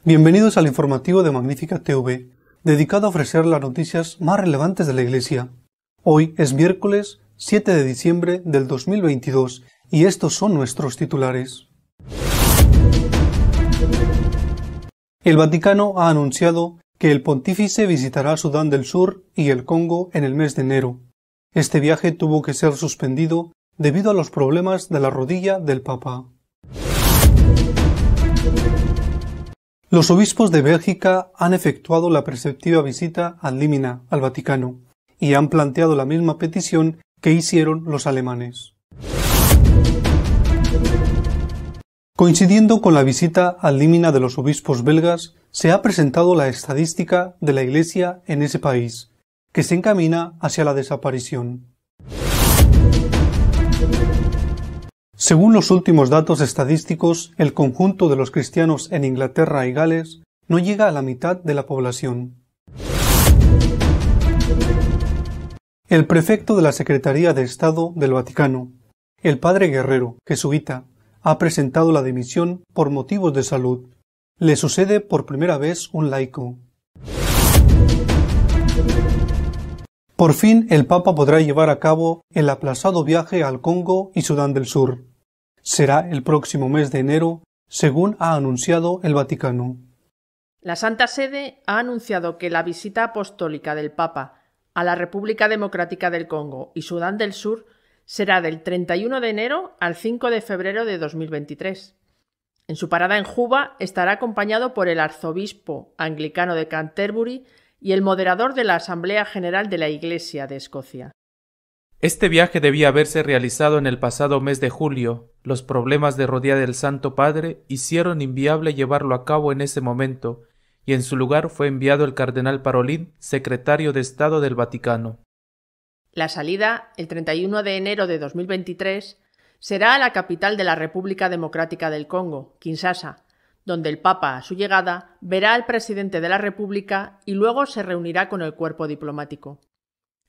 Bienvenidos al informativo de Magnífica TV, dedicado a ofrecer las noticias más relevantes de la Iglesia. Hoy es miércoles 7 de diciembre del 2022 y estos son nuestros titulares. El Vaticano ha anunciado que el pontífice visitará Sudán del Sur y el Congo en el mes de enero. Este viaje tuvo que ser suspendido debido a los problemas de la rodilla del Papa. Los obispos de Bélgica han efectuado la preceptiva visita ad limina al Vaticano y han planteado la misma petición que hicieron los alemanes. Coincidiendo con la visita ad limina de los obispos belgas, se ha presentado la estadística de la Iglesia en ese país, que se encamina hacia la desaparición. Según los últimos datos estadísticos, el conjunto de los cristianos en Inglaterra y Gales no llega a la mitad de la población. El prefecto de la Secretaría de Estado del Vaticano, el padre Guerrero, jesuita, ha presentado la dimisión por motivos de salud. Le sucede por primera vez un laico. Por fin el Papa podrá llevar a cabo el aplazado viaje al Congo y Sudán del Sur. Será el próximo mes de enero, según ha anunciado el Vaticano. La Santa Sede ha anunciado que la visita apostólica del Papa a la República Democrática del Congo y Sudán del Sur será del 31 de enero al 5 de febrero de 2023. En su parada en Juba estará acompañado por el arzobispo anglicano de Canterbury y el moderador de la Asamblea General de la Iglesia de Escocia. Este viaje debía haberse realizado en el pasado mes de julio. Los problemas de rodilla del Santo Padre hicieron inviable llevarlo a cabo en ese momento, y en su lugar fue enviado el cardenal Parolin, secretario de Estado del Vaticano. La salida, el 31 de enero de 2023, será a la capital de la República Democrática del Congo, Kinshasa, donde el Papa, a su llegada, verá al presidente de la República y luego se reunirá con el cuerpo diplomático.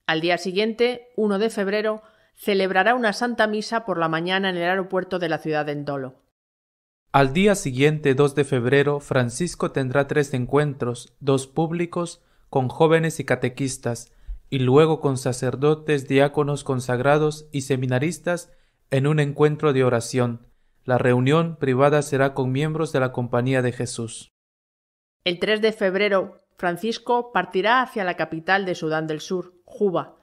Al día siguiente, 1 de febrero, celebrará una Santa Misa por la mañana en el aeropuerto de la ciudad de Ndolo. Al día siguiente, 2 de febrero, Francisco tendrá 3 encuentros, 2 públicos, con jóvenes y catequistas, y luego con sacerdotes, diáconos consagrados y seminaristas en un encuentro de oración. La reunión privada será con miembros de la Compañía de Jesús. El 3 de febrero, Francisco partirá hacia la capital de Sudán del Sur, Juba,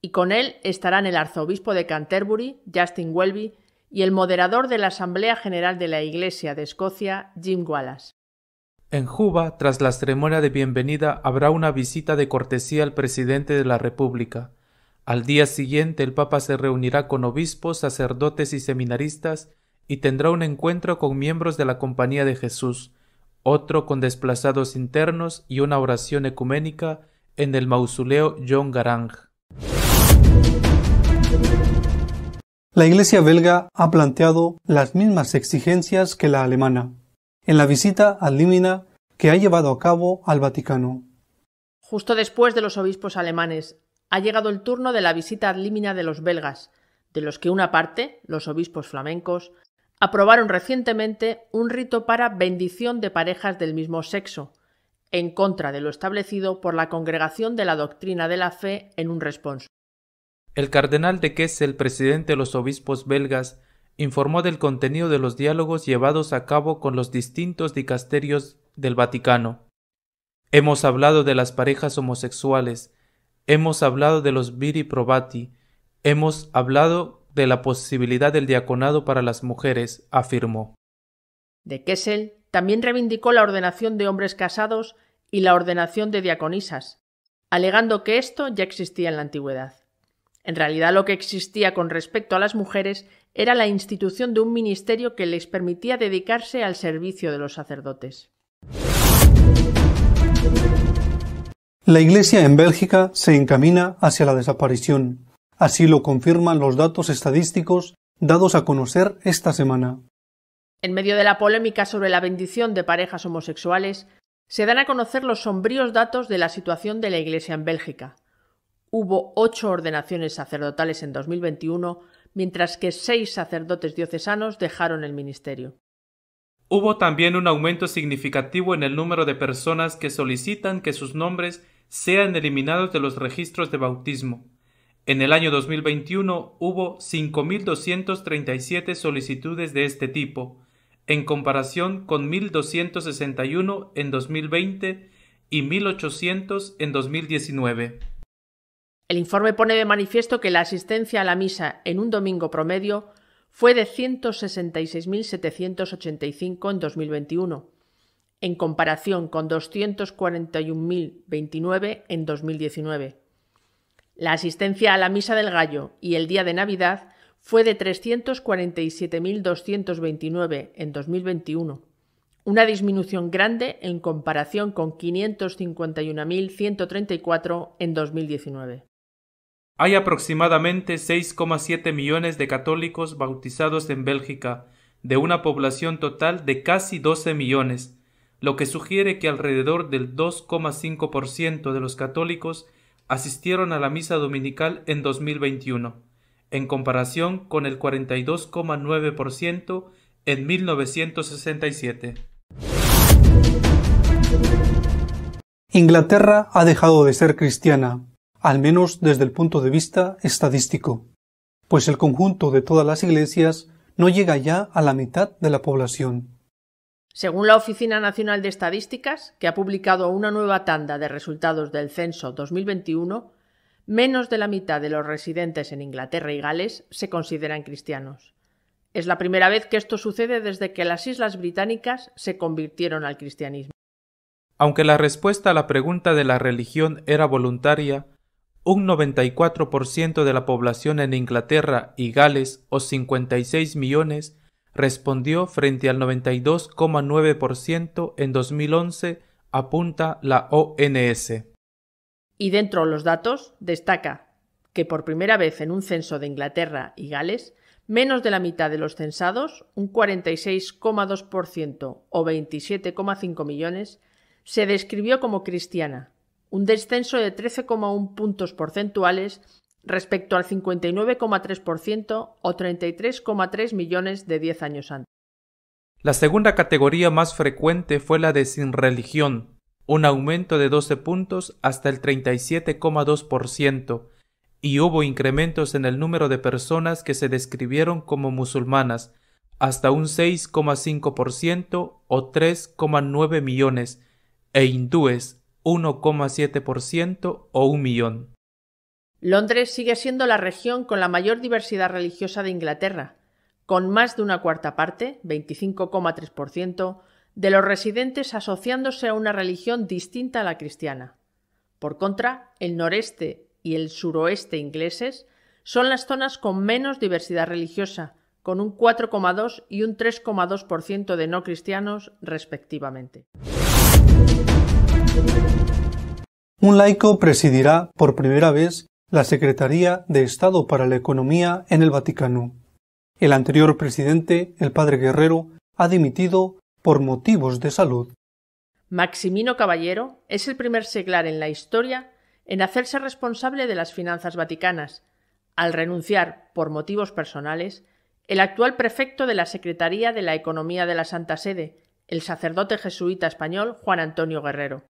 y con él estarán el arzobispo de Canterbury, Justin Welby, y el moderador de la Asamblea General de la Iglesia de Escocia, Jim Wallace. En Juba, tras la ceremonia de bienvenida, habrá una visita de cortesía al presidente de la República. Al día siguiente, el Papa se reunirá con obispos, sacerdotes y seminaristas y tendrá un encuentro con miembros de la Compañía de Jesús, otro con desplazados internos y una oración ecuménica en el mausoleo John Garang. La Iglesia belga ha planteado las mismas exigencias que la alemana en la visita ad limina que ha llevado a cabo al Vaticano. Justo después de los obispos alemanes, ha llegado el turno de la visita ad limina de los belgas, de los que una parte, los obispos flamencos, aprobaron recientemente un rito para bendición de parejas del mismo sexo, en contra de lo establecido por la Congregación de la Doctrina de la Fe en un responso. El cardenal de Kessel, presidente de los obispos belgas, informó del contenido de los diálogos llevados a cabo con los distintos dicasterios del Vaticano. Hemos hablado de las parejas homosexuales, hemos hablado de los viri probati, hemos hablado de la posibilidad del diaconado para las mujeres, afirmó. De Kessel también reivindicó la ordenación de hombres casados y la ordenación de diaconisas, alegando que esto ya existía en la antigüedad. En realidad, lo que existía con respecto a las mujeres era la institución de un ministerio que les permitía dedicarse al servicio de los sacerdotes. La Iglesia en Bélgica se encamina hacia la desaparición. Así lo confirman los datos estadísticos dados a conocer esta semana. En medio de la polémica sobre la bendición de parejas homosexuales, se dan a conocer los sombríos datos de la situación de la Iglesia en Bélgica. Hubo 8 ordenaciones sacerdotales en 2021, mientras que 6 sacerdotes diocesanos dejaron el ministerio. Hubo también un aumento significativo en el número de personas que solicitan que sus nombres sean eliminados de los registros de bautismo. En el año 2021 hubo 5.237 solicitudes de este tipo, en comparación con 1.261 en 2020 y 1.800 en 2019. El informe pone de manifiesto que la asistencia a la misa en un domingo promedio fue de 166.785 en 2021, en comparación con 241.029 en 2019. La asistencia a la Misa del Gallo y el día de Navidad fue de 347.229 en 2021, una disminución grande en comparación con 551.134 en 2019. Hay aproximadamente 6,7 millones de católicos bautizados en Bélgica, de una población total de casi 12 millones, lo que sugiere que alrededor del 2,5% de los católicos asistieron a la misa dominical en 2021, en comparación con el 42,9% en 1967. Inglaterra ha dejado de ser cristiana, al menos desde el punto de vista estadístico, pues el conjunto de todas las iglesias no llega ya a la mitad de la población. Según la Oficina Nacional de Estadísticas, que ha publicado una nueva tanda de resultados del censo 2021, menos de la mitad de los residentes en Inglaterra y Gales se consideran cristianos. Es la primera vez que esto sucede desde que las Islas Británicas se convirtieron al cristianismo. Aunque la respuesta a la pregunta de la religión era voluntaria, un 94% de la población en Inglaterra y Gales, o 56 millones, respondió frente al 92,9% en 2011, apunta la ONS. Y dentro de los datos destaca que por primera vez en un censo de Inglaterra y Gales, menos de la mitad de los censados, un 46,2% o 27,5 millones, se describió como cristiana, un descenso de 13,1 puntos porcentuales respecto al 59,3% o 33,3 millones de 10 años antes. La segunda categoría más frecuente fue la de sin religión, un aumento de 12 puntos hasta el 37,2%, y hubo incrementos en el número de personas que se describieron como musulmanas, hasta un 6,5% o 3,9 millones, e hindúes, 1,7% o 1 millón. Londres sigue siendo la región con la mayor diversidad religiosa de Inglaterra, con más de una cuarta parte, 25,3%, de los residentes asociándose a una religión distinta a la cristiana. Por contra, el noreste y el suroeste ingleses son las zonas con menos diversidad religiosa, con un 4,2% y un 3,2% de no cristianos, respectivamente. Un laico presidirá por primera vez la Secretaría de Estado para la Economía en el Vaticano. El anterior presidente, el padre Guerrero, ha dimitido por motivos de salud. Maximino Caballero es el primer seglar en la historia en hacerse responsable de las finanzas vaticanas, al renunciar, por motivos personales, el actual prefecto de la Secretaría de la Economía de la Santa Sede, el sacerdote jesuita español Juan Antonio Guerrero.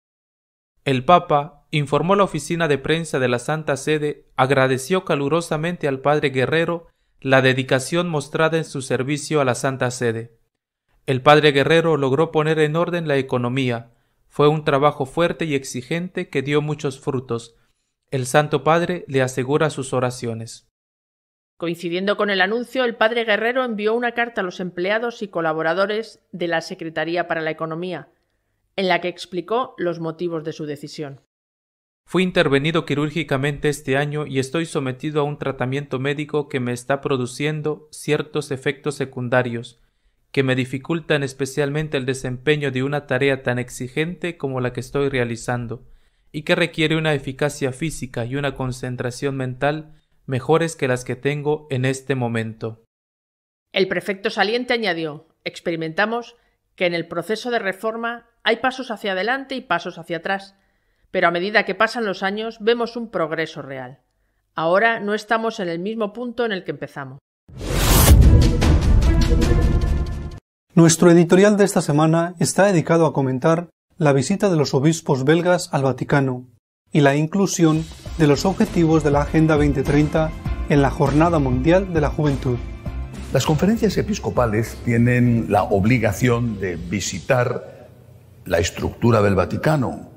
El Papa, informó la oficina de prensa de la Santa Sede, agradeció calurosamente al padre Guerrero la dedicación mostrada en su servicio a la Santa Sede. El padre Guerrero logró poner en orden la economía. Fue un trabajo fuerte y exigente que dio muchos frutos. El Santo Padre le asegura sus oraciones. Coincidiendo con el anuncio, el padre Guerrero envió una carta a los empleados y colaboradores de la Secretaría para la Economía, en la que explicó los motivos de su decisión. Fui intervenido quirúrgicamente este año y estoy sometido a un tratamiento médico que me está produciendo ciertos efectos secundarios, que me dificultan especialmente el desempeño de una tarea tan exigente como la que estoy realizando, y que requiere una eficacia física y una concentración mental mejores que las que tengo en este momento. El prefecto saliente añadió: experimentamos que en el proceso de reforma hay pasos hacia adelante y pasos hacia atrás, pero a medida que pasan los años vemos un progreso real. Ahora no estamos en el mismo punto en el que empezamos. Nuestro editorial de esta semana está dedicado a comentar la visita de los obispos belgas al Vaticano y la inclusión de los objetivos de la Agenda 2030 en la Jornada Mundial de la Juventud. Las conferencias episcopales tienen la obligación de visitar la estructura del Vaticano,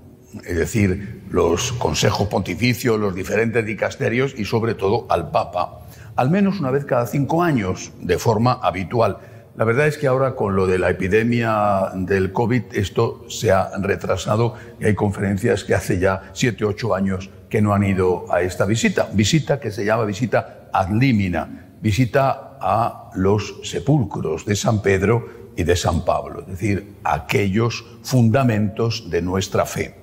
es decir, los consejos pontificios, los diferentes dicasterios y sobre todo al Papa, al menos una vez cada 5 años, de forma habitual. La verdad es que ahora con lo de la epidemia del COVID esto se ha retrasado y hay conferencias que hace ya 7 o 8 años que no han ido a esta visita. Visita que se llama visita ad limina, visita a los sepulcros de San Pedro y de San Pablo, es decir, aquellos fundamentos de nuestra fe.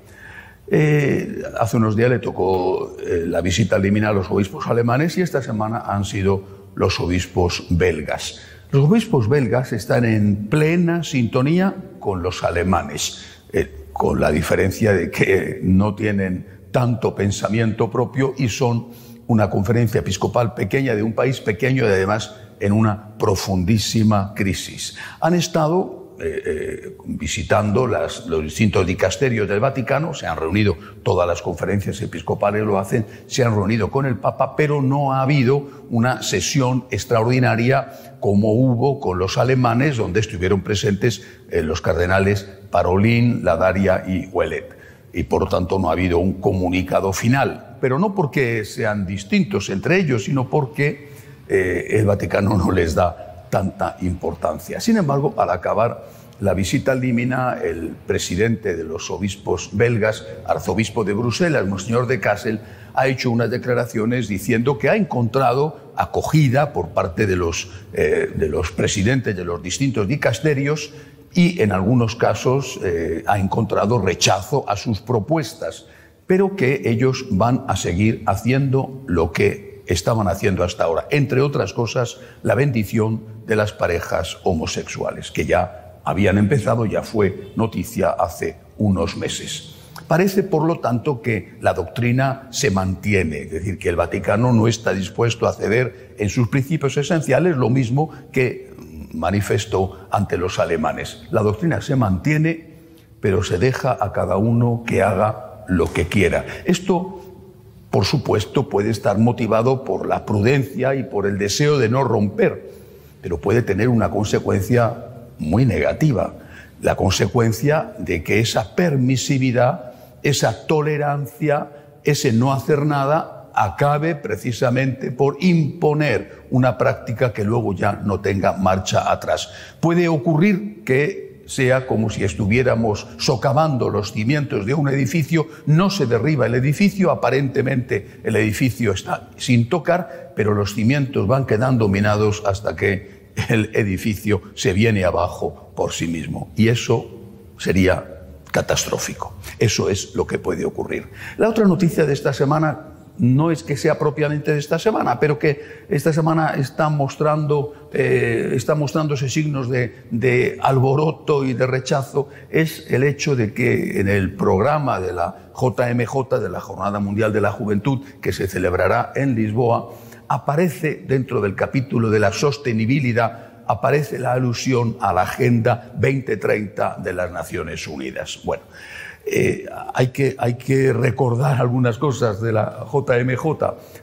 Hace unos días le tocó la visita ad limina a los obispos alemanes y esta semana han sido los obispos belgas. Los obispos belgas están en plena sintonía con los alemanes, con la diferencia de que no tienen tanto pensamiento propio y son una conferencia episcopal pequeña de un país pequeño y además en una profundísima crisis. Han estado visitando los distintos dicasterios del Vaticano, se han reunido, todas las conferencias episcopales lo hacen, se han reunido con el Papa, pero no ha habido una sesión extraordinaria como hubo con los alemanes, donde estuvieron presentes los cardenales Parolin, Ladaria y Ouellet. Y por lo tanto no ha habido un comunicado final, pero no porque sean distintos entre ellos, sino porque el Vaticano no les da tanta importancia. Sin embargo, al acabar la visita ad limina, el presidente de los obispos belgas, arzobispo de Bruselas, Monseñor de Kassel, ha hecho unas declaraciones diciendo que ha encontrado acogida por parte de los presidentes de los distintos dicasterios y en algunos casos ha encontrado rechazo a sus propuestas, pero que ellos van a seguir haciendo lo que estaban haciendo hasta ahora, entre otras cosas, la bendición de las parejas homosexuales, que ya habían empezado, ya fue noticia hace unos meses. Parece, por lo tanto, que la doctrina se mantiene, es decir, que el Vaticano no está dispuesto a ceder en sus principios esenciales, lo mismo que manifestó ante los alemanes. La doctrina se mantiene, pero se deja a cada uno que haga lo que quiera. Esto, por supuesto, puede estar motivado por la prudencia y por el deseo de no romper, pero puede tener una consecuencia muy negativa, la consecuencia de que esa permisividad, esa tolerancia, ese no hacer nada, acabe precisamente por imponer una práctica que luego ya no tenga marcha atrás. Puede ocurrir que sea como si estuviéramos socavando los cimientos de un edificio, no se derriba el edificio, aparentemente el edificio está sin tocar, pero los cimientos van quedando minados hasta que el edificio se viene abajo por sí mismo. Y eso sería catastrófico. Eso es lo que puede ocurrir. La otra noticia de esta semana no es que sea propiamente de esta semana, pero que esta semana está mostrándose signos de alboroto y de rechazo, es el hecho de que en el programa de la JMJ, de la Jornada Mundial de la Juventud, que se celebrará en Lisboa, aparece dentro del capítulo de la sostenibilidad, aparece la alusión a la Agenda 2030 de las Naciones Unidas. Bueno, hay que recordar algunas cosas de la JMJ.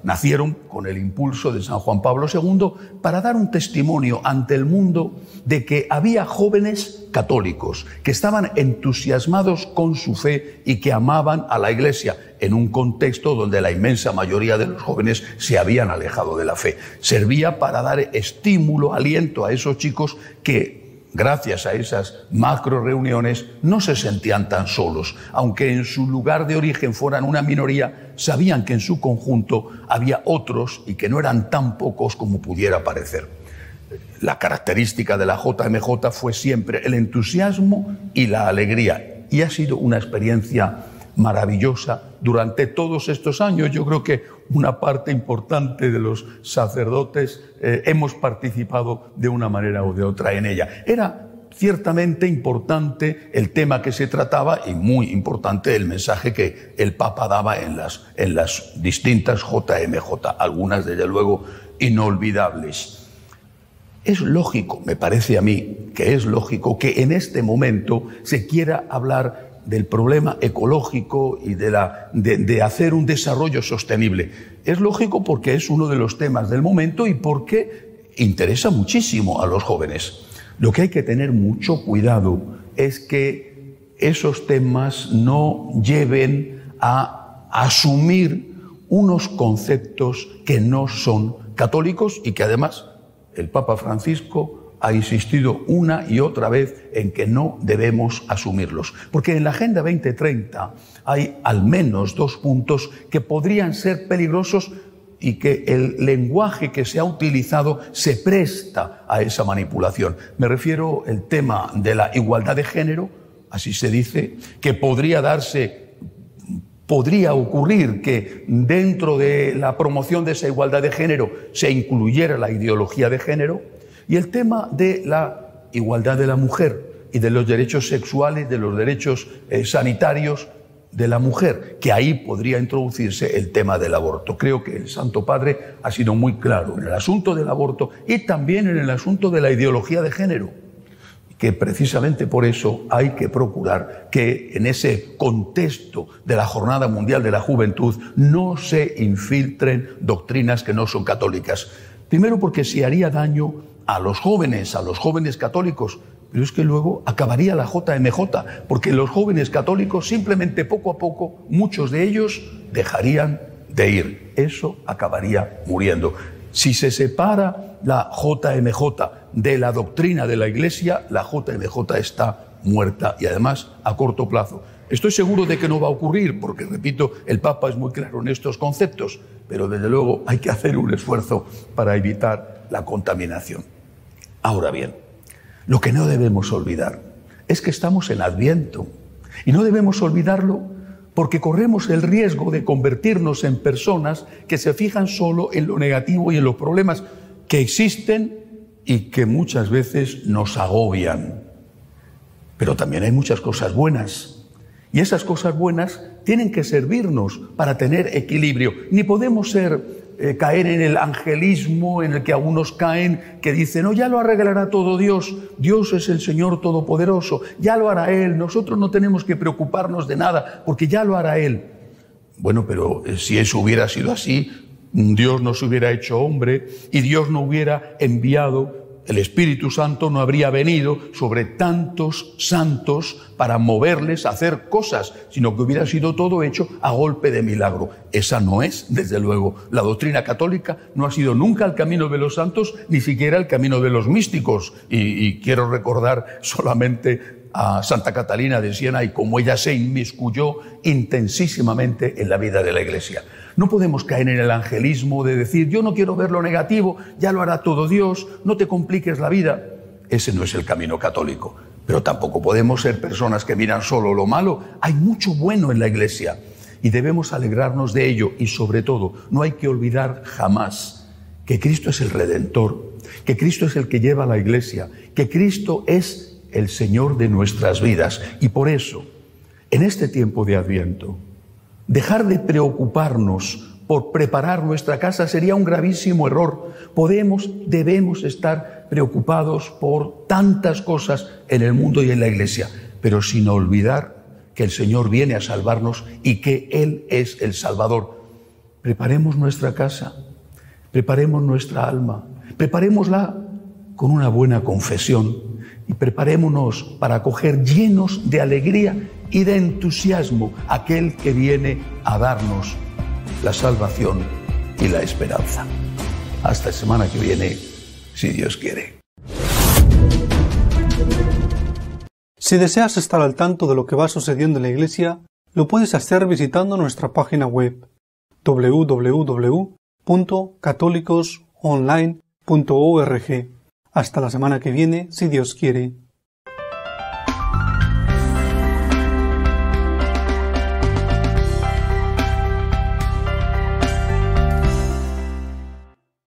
Nacieron con el impulso de San Juan Pablo II para dar un testimonio ante el mundo de que había jóvenes católicos que estaban entusiasmados con su fe y que amaban a la Iglesia en un contexto donde la inmensa mayoría de los jóvenes se habían alejado de la fe. Servía para dar estímulo, aliento a esos chicos que, gracias a esas macro reuniones, no se sentían tan solos. Aunque en su lugar de origen fueran una minoría, sabían que en su conjunto había otros y que no eran tan pocos como pudiera parecer. La característica de la JMJ fue siempre el entusiasmo y la alegría, y ha sido una experiencia maravillosa durante todos estos años. Yo creo que una parte importante de los sacerdotes hemos participado de una manera o de otra en ella. Era ciertamente importante el tema que se trataba y muy importante el mensaje que el Papa daba en las distintas JMJ, algunas desde luego inolvidables. Es lógico, me parece a mí, que es lógico que en este momento se quiera hablar del problema ecológico y de hacer un desarrollo sostenible. Es lógico porque es uno de los temas del momento y porque interesa muchísimo a los jóvenes. Lo que hay que tener mucho cuidado es que esos temas no lleven a asumir unos conceptos que no son católicos y que además el Papa Francisco ha insistido una y otra vez en que no debemos asumirlos. Porque en la Agenda 2030 hay al menos 2 puntos que podrían ser peligrosos y que el lenguaje que se ha utilizado se presta a esa manipulación. Me refiero al tema de la igualdad de género, así se dice, que podría ocurrir que dentro de la promoción de esa igualdad de género se incluyera la ideología de género, y el tema de la igualdad de la mujer y de los derechos sexuales, de los derechos sanitarios de la mujer, que ahí podría introducirse el tema del aborto. Creo que el Santo Padre ha sido muy claro en el asunto del aborto y también en el asunto de la ideología de género, que precisamente por eso hay que procurar que en ese contexto de la Jornada Mundial de la Juventud no se infiltren doctrinas que no son católicas. Primero porque se haría daño a los jóvenes católicos, pero es que luego acabaría la JMJ, porque los jóvenes católicos simplemente poco a poco, muchos de ellos dejarían de ir. Eso acabaría muriendo. Si se separa la JMJ de la doctrina de la Iglesia, la JMJ está muerta y además a corto plazo. Estoy seguro de que no va a ocurrir, porque, repito, el Papa es muy claro en estos conceptos, pero desde luego hay que hacer un esfuerzo para evitar la contaminación. Ahora bien, lo que no debemos olvidar es que estamos en Adviento y no debemos olvidarlo porque corremos el riesgo de convertirnos en personas que se fijan solo en lo negativo y en los problemas que existen y que muchas veces nos agobian. Pero también hay muchas cosas buenas y esas cosas buenas tienen que servirnos para tener equilibrio. Ni podemos caer en el angelismo en el que algunos caen, que dicen, no, ya lo arreglará todo Dios, Dios es el Señor Todopoderoso, ya lo hará Él, nosotros no tenemos que preocuparnos de nada, porque ya lo hará Él. Bueno, pero si eso hubiera sido así, Dios no se hubiera hecho hombre y Dios no hubiera enviado, el Espíritu Santo no habría venido sobre tantos santos para moverles a hacer cosas, sino que hubiera sido todo hecho a golpe de milagro. Esa no es, desde luego, la doctrina católica, no ha sido nunca el camino de los santos, ni siquiera el camino de los místicos. Y quiero recordar solamente a Santa Catalina de Siena y cómo ella se inmiscuyó intensísimamente en la vida de la Iglesia. No podemos caer en el angelismo de decir, yo no quiero ver lo negativo, ya lo hará todo Dios, no te compliques la vida. Ese no es el camino católico. Pero tampoco podemos ser personas que miran solo lo malo. Hay mucho bueno en la Iglesia y debemos alegrarnos de ello. Y sobre todo, no hay que olvidar jamás que Cristo es el Redentor, que Cristo es el que lleva a la Iglesia, que Cristo es el Señor de nuestras vidas. Y por eso, en este tiempo de Adviento, dejar de preocuparnos por preparar nuestra casa sería un gravísimo error. Debemos estar preocupados por tantas cosas en el mundo y en la Iglesia, pero sin olvidar que el Señor viene a salvarnos y que Él es el Salvador. Preparemos nuestra casa, preparemos nuestra alma, preparémosla con una buena confesión y preparémonos para acoger llenos de alegría y de entusiasmo aquel que viene a darnos la salvación y la esperanza. Hasta la semana que viene, si Dios quiere. Si deseas estar al tanto de lo que va sucediendo en la Iglesia, lo puedes hacer visitando nuestra página web www.católicosonline.org. Hasta la semana que viene, si Dios quiere.